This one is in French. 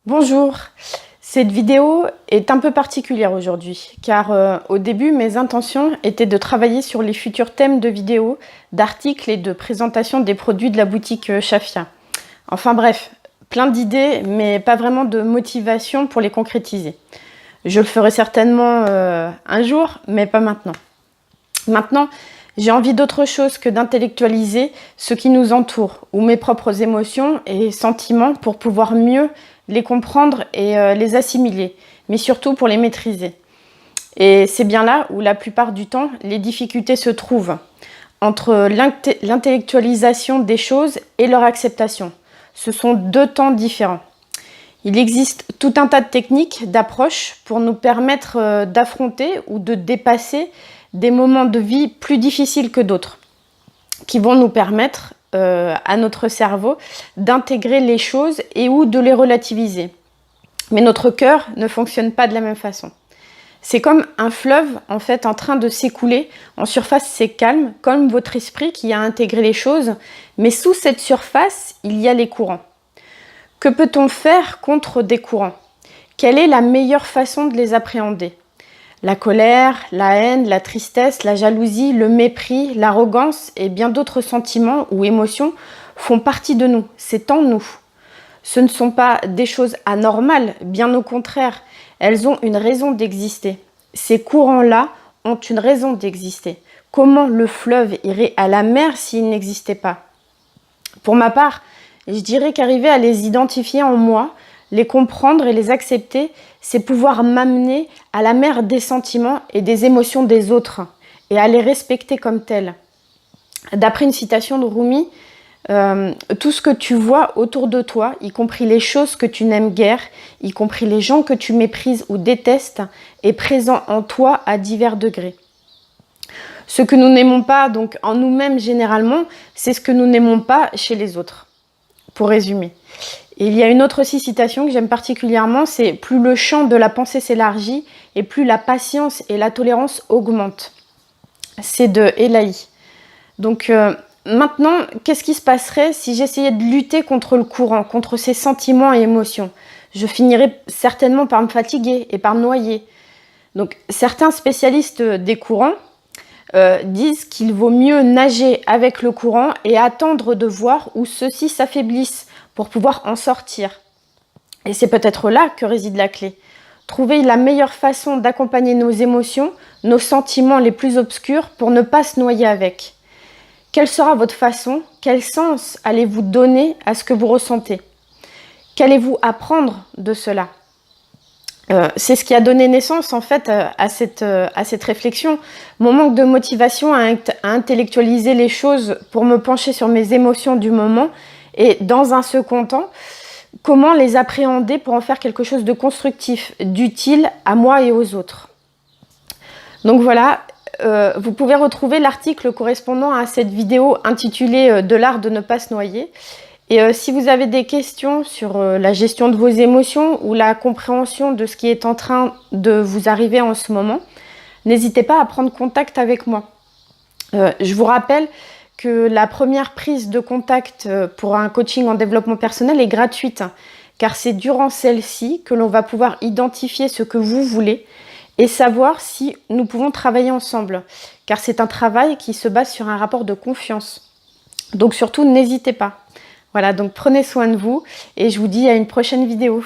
Bonjour, cette vidéo est un peu particulière aujourd'hui car au début mes intentions étaient de travailler sur les futurs thèmes de vidéos, d'articles et de présentation des produits de la boutique Shafia. Enfin bref, plein d'idées mais pas vraiment de motivation pour les concrétiser. Je le ferai certainement un jour mais pas maintenant. Maintenant, j'ai envie d'autre chose que d'intellectualiser ce qui nous entoure ou mes propres émotions et sentiments pour pouvoir mieux les comprendre et les assimiler, mais surtout pour les maîtriser. Et c'est bien là où la plupart du temps, les difficultés se trouvent, entre l'intellectualisation des choses et leur acceptation. Ce sont deux temps différents. Il existe tout un tas de techniques, d'approches pour nous permettre d'affronter ou de dépasser des moments de vie plus difficiles que d'autres, qui vont nous permettre à notre cerveau d'intégrer les choses et ou de les relativiser. Mais notre cœur ne fonctionne pas de la même façon. C'est comme un fleuve en fait en train de s'écouler. En surface, c'est calme, comme votre esprit qui a intégré les choses. Mais sous cette surface, il y a les courants. Que peut-on faire contre des courants? Quelle est la meilleure façon de les appréhender? La colère, la haine, la tristesse, la jalousie, le mépris, l'arrogance et bien d'autres sentiments ou émotions font partie de nous, c'est en nous. Ce ne sont pas des choses anormales, bien au contraire, elles ont une raison d'exister. Ces courants-là ont une raison d'exister. Comment le fleuve irait à la mer s'il n'existait pas? Pour ma part, je dirais qu'arriver à les identifier en moi, les comprendre et les accepter, c'est pouvoir m'amener à la mer des sentiments et des émotions des autres et à les respecter comme tels. D'après une citation de Rumi, tout ce que tu vois autour de toi, y compris les choses que tu n'aimes guère, y compris les gens que tu méprises ou détestes, est présent en toi à divers degrés. Ce que nous n'aimons pas donc en nous-mêmes généralement, c'est ce que nous n'aimons pas chez les autres. Pour résumer. Et il y a une autre aussi citation que j'aime particulièrement, c'est « Plus le champ de la pensée s'élargit et plus la patience et la tolérance augmentent ». C'est de Elahi. Donc maintenant, qu'est-ce qui se passerait si j'essayais de lutter contre le courant, contre ces sentiments et émotions? Je finirais certainement par me fatiguer et par me noyer. Donc certains spécialistes des courants disent qu'il vaut mieux nager avec le courant et attendre de voir où ceux-ci s'affaiblissent pour pouvoir en sortir. Et c'est peut-être là que réside la clé. Trouver la meilleure façon d'accompagner nos émotions, nos sentiments les plus obscurs pour ne pas se noyer avec. Quelle sera votre façon? Quel sens allez-vous donner à ce que vous ressentez? Qu'allez-vous apprendre de cela? C'est ce qui a donné naissance en fait à cette réflexion. Mon manque de motivation à intellectualiser les choses pour me pencher sur mes émotions du moment et dans un second temps, comment les appréhender pour en faire quelque chose de constructif, d'utile à moi et aux autres. Donc voilà, vous pouvez retrouver l'article correspondant à cette vidéo intitulée « De l'art de ne pas se noyer ». Et si vous avez des questions sur la gestion de vos émotions ou la compréhension de ce qui est en train de vous arriver en ce moment, n'hésitez pas à prendre contact avec moi. Je vous rappelle que la première prise de contact pour un coaching en développement personnel est gratuite, car c'est durant celle-ci que l'on va pouvoir identifier ce que vous voulez et savoir si nous pouvons travailler ensemble, car c'est un travail qui se base sur un rapport de confiance. Donc surtout, n'hésitez pas. Voilà, donc prenez soin de vous et je vous dis à une prochaine vidéo.